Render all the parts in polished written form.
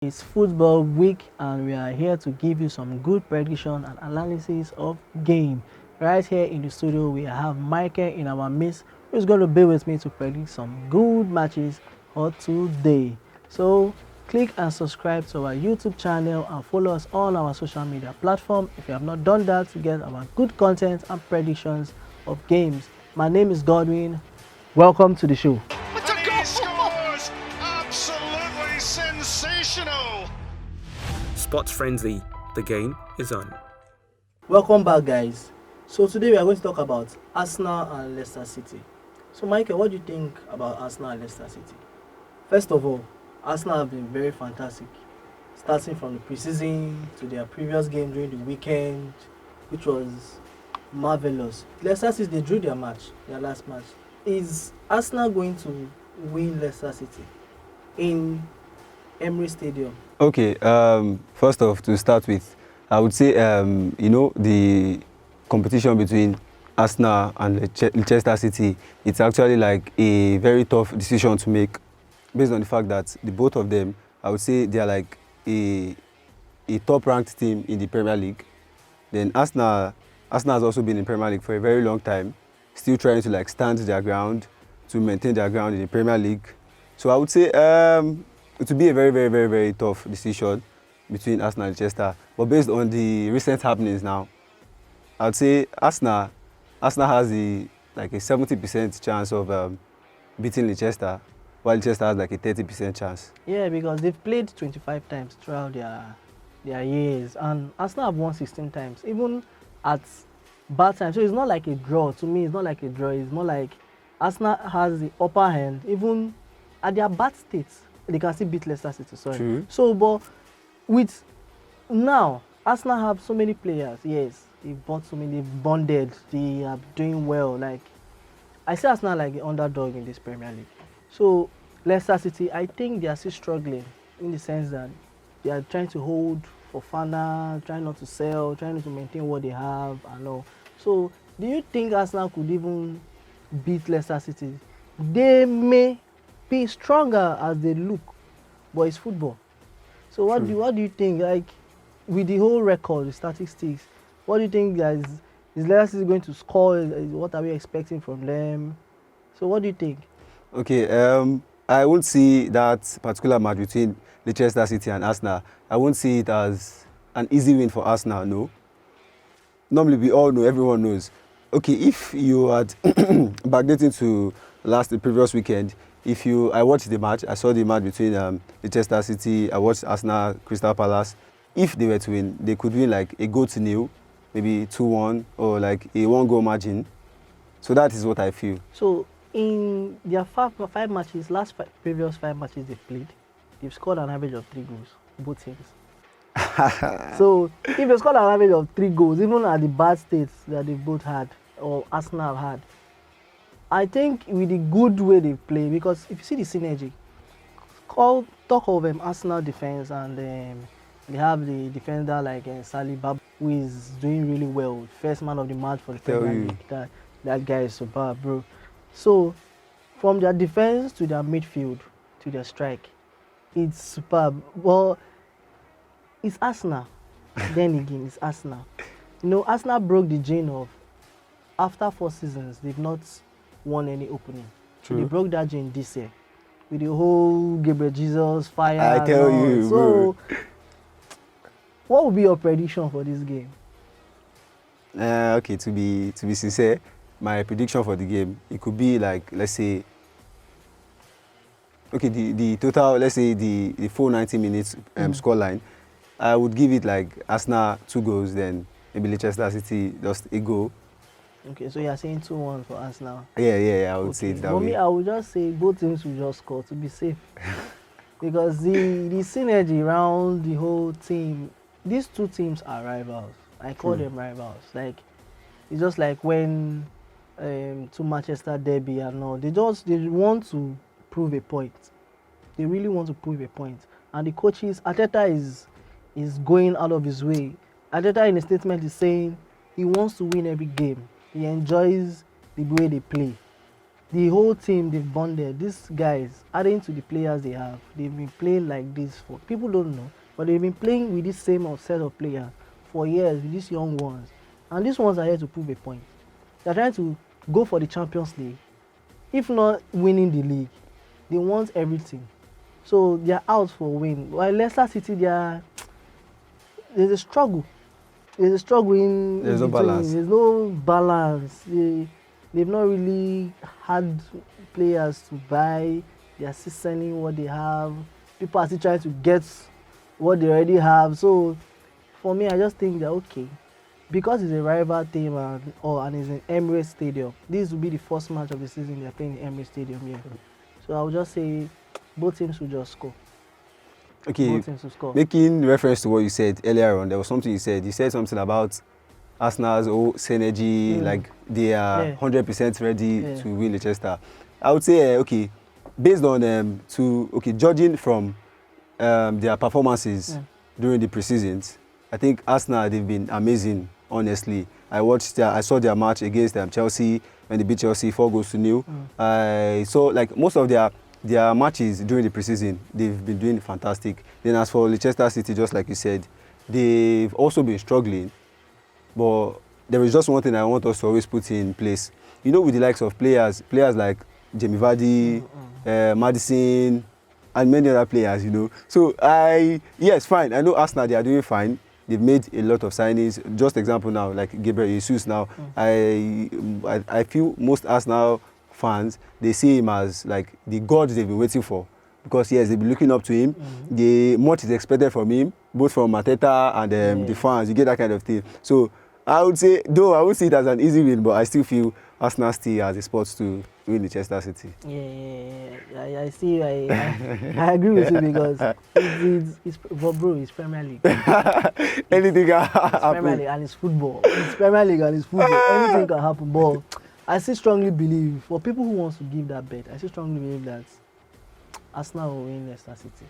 It's football week and we are here to give you some good prediction and analysis of game. Right here in the studio we have Michael in our midst who's going to be with me to predict some good matches for today. So click and subscribe to our YouTube channel and follow us on our social media platform if you have not done that to get our good content and predictions of games. My name is Godwin. Welcome to the show. And he scores! Absolutely sensational! Sports friendly, the game is on. Welcome back, guys. So today we are going to talk about Arsenal and Leicester City. So Michael, what do you think about Arsenal and Leicester City? First of all, Arsenal have been very fantastic, starting from the preseason to their previous game during the weekend, which was marvelous. Leicester City, they drew their last match. Is Arsenal going to win Leicester City in Emirates Stadium? Okay, first off, to start with, I would say, the competition between Arsenal and Leicester City, it's actually like a very tough decision to make based on the fact that the both of them, I would say they are like a top-ranked team in the Premier League. Then Arsenal has also been in Premier League for a very long time, still trying to like stand their ground, to maintain their ground in the Premier League. So I would say it would be a very, very, very, very tough decision between Arsenal and Leicester. But based on the recent happenings now, I would say Arsenal has a 70% chance of beating Leicester, while Leicester has like a 30% chance. Yeah, because they've played 25 times throughout their years, and Arsenal have won 16 times, even at bad times. So it's not like a draw. To me, it's not like a draw. It's more like Arsenal has the upper hand, even at their bad states. They can still beat Leicester City. Sorry. True. So, but with now, Arsenal have so many players. Yes, they've bought so many. They've bonded. They are doing well. Like I see Arsenal like the underdog in this Premier League. So Leicester City, I think they are still struggling in the sense that they are trying to hold for Fana, trying not to sell, trying not to maintain what they have and all. So do you think Arsenal could even beat Leicester City? They may be stronger as they look, but it's football. So what do you think? Like with the whole record, the statistics, what do you think, guys? Is Leicester City going to score? What are we expecting from them? So what do you think? Okay, I won't see that particular match between Leicester City and Arsenal. I won't see it as an easy win for Arsenal, no. Normally, we all know, everyone knows. Okay, if you had backdating to the previous weekend, I watched the match, I saw the match between Leicester City, I watched Arsenal, Crystal Palace. If they were to win, they could win like a 0-0, maybe 2-1, or like a 1-goal margin. So that is what I feel. So in their five matches, previous 5 matches they've played, they've scored an average of 3 goals, both teams. So if they scored an average of 3 goals, even at the bad states that they both had, or Arsenal have had, I think with the good way they play, because if you see the synergy, talk of Arsenal defense, and they have the defender like Saliba, who is doing really well, first man of the match for the Premier League. That guy is superb, bro. So from their defense to their midfield to their strike, it's superb. Well, it's Arsenal. Then again, it's Arsenal. Arsenal broke the chain of after 4 seasons, they've not won any opening. True. They broke that chain this year with the whole Gabriel Jesus fire. I tell you, so, what would be your prediction for this game? Okay, to be sincere, my prediction for the game, it could be like, let's say, okay, the total, let's say the full 90 minutes scoreline, I would give it like Arsenal 2 goals, then maybe Leicester City just a goal. Okay, so you are saying 2-1 for Arsenal. Yeah, I would say it that way. For me, I would just say both teams will just score to be safe. Because the synergy around the whole team, these 2 teams are rivals. I call them rivals. Like, it's just like when to Manchester derby and all. They want to prove a point. They really want to prove a point. And the coaches, Arteta is going out of his way. Arteta in a statement is saying he wants to win every game. He enjoys the way they play. the whole team, they've bonded. These guys, adding to the players they have, they've been playing like this for, people don't know, but they've been playing with this same set of players for years with these young ones. And these ones are here to prove a point. They're trying to go for the Champions League. If not winning the league, they want everything. So they're out for a win. While Leicester City, there's a struggle. There's a struggle in There's no between. balance. There's no balance. They've not really had players to buy. They are still selling what they have. People are still trying to get what they already have. So for me, I just think they're okay. Because it's a rival team and it's in Emirates Stadium, this will be the first match of the season they're playing in Emirates Stadium here. So I would just say both teams will just score. Okay, Both teams will score. making reference to what you said earlier on, there was something you said. You said something about Arsenal's synergy, like they are 100% ready to win Leicester. I would say, okay, based on judging from their performances during the pre-seasons, I think Arsenal, they've been amazing, honestly. I saw their match against Chelsea when they beat Chelsea 4-0. I saw like most of their matches during the preseason, they've been doing fantastic. Then as for Leicester City, just like you said, they've also been struggling. But there is just one thing I want us to always put in place. You know, with the likes of players like Jamie Vardy, Maddison, and many other players, you know. So yes, fine. I know Arsenal, they are doing fine. They've made a lot of signings. Just example now, like Gabriel Jesus now. I feel most Arsenal fans, they see him as like the god they've been waiting for. Because yes, they've been looking up to him. Much is expected from him, both from Mateta and the fans. You get that kind of thing. So I would say, though I would see it as an easy win, but I still feel Arsenal still has a spot to win Leicester City. Yeah. I see. I agree with you because but bro, it's Premier League. Anything can happen. It's Premier League and it's football. It's Premier League and it's football. Anything can happen. But I still strongly believe, for people who wants to give that bet, I still strongly believe that Arsenal will win Leicester City.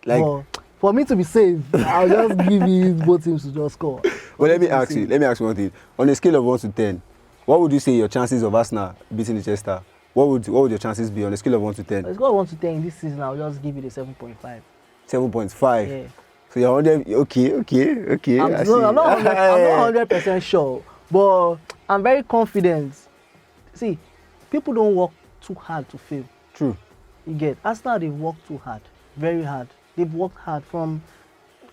Like, but for me to be safe, I'll just give it both teams to just score. Well, let me ask you one thing. On a scale of 1 to 10, what would you say your chances of Arsenal beating Leicester? What would your chances be on a scale of 1 to 10? On a scale of 1 to 10 this season, I'll just give it a 7.5. 7.5? Yeah. So you're 100, okay. I'm not 100% sure, but I'm very confident. See, people don't work too hard to fail. True. You get, Arsenal, they work too hard, very hard. They've worked hard from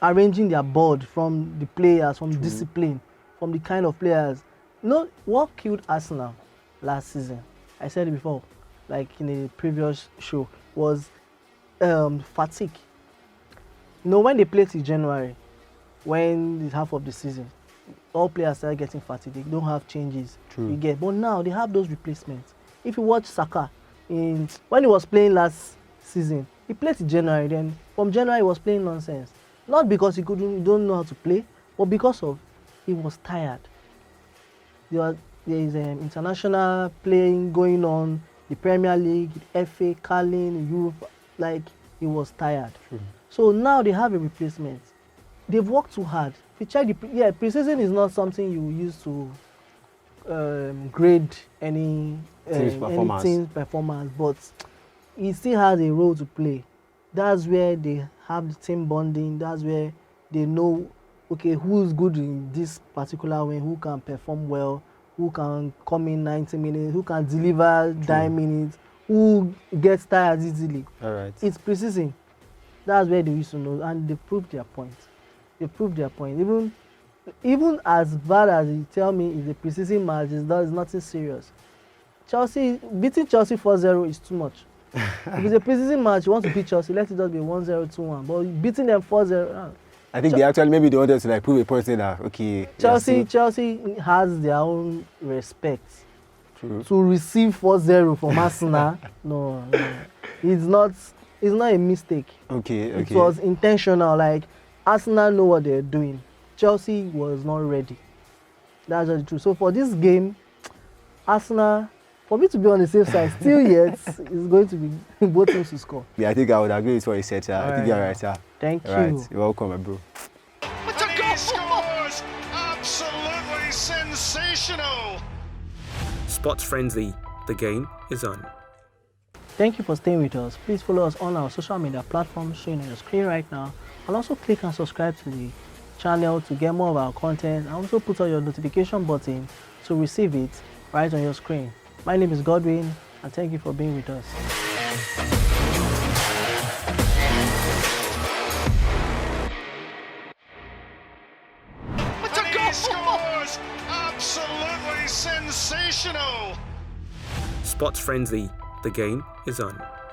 arranging their board, from the players, from discipline, from the kind of players. You know, what killed Arsenal last season, I said it before, like in a previous show, was fatigue. You know, when they played till January, when it's half of the season, all players start getting fatigued. They don't have changes. True. You get, but now they have those replacements. If you watch Saka, when he was playing last season, he played in January. Then from January he was playing nonsense. Not because he don't know how to play, but because of he was tired. There is international playing going on, the Premier League, FA, Carling, Europe. Like, he was tired. True. So now they have a replacement. They've worked too hard. If you check preseason is not something you use to grade any team's performance, but he still has a role to play. That's where they have the team bonding. That's where they know, okay, who's good in this particular way, who can perform well, who can come in 90 minutes, who can deliver 9 minutes, who gets tired easily. All right. It's preseason. That's where they used to know, and they proved their point. They proved their point. Even as bad as you tell me it's a preseason match, it's nothing serious. Beating Chelsea 4-0 is too much. If it's a preseason match, you want to beat Chelsea, let it just be 1-0, 2-1. But beating them 4-0, I think they wanted to like prove a point that okay. Chelsea has their own respect. True. To receive 4-0 from Arsenal, no, it's not a mistake. Okay. It was intentional. Like, Arsenal know what they're doing. Chelsea was not ready. That's just the truth. So for this game, Arsenal, for me to be on the safe side, still yet, it's going to be both teams to score. Yeah, I think I would agree with what you said, sir. I think you're right, sir. Thank you. Right. You're welcome, my bro. It's a goal! He scores! Absolutely sensational! Sports Frenzy, The game is on. Thank you for staying with us. Please follow us on our social media platforms showing on your screen right now. And also click and subscribe to the channel to get more of our content. And also put on your notification button to receive it right on your screen. My name is Godwin, and thank you for being with us. And he scores! Absolutely sensational! Sports Frenzy. The game is on.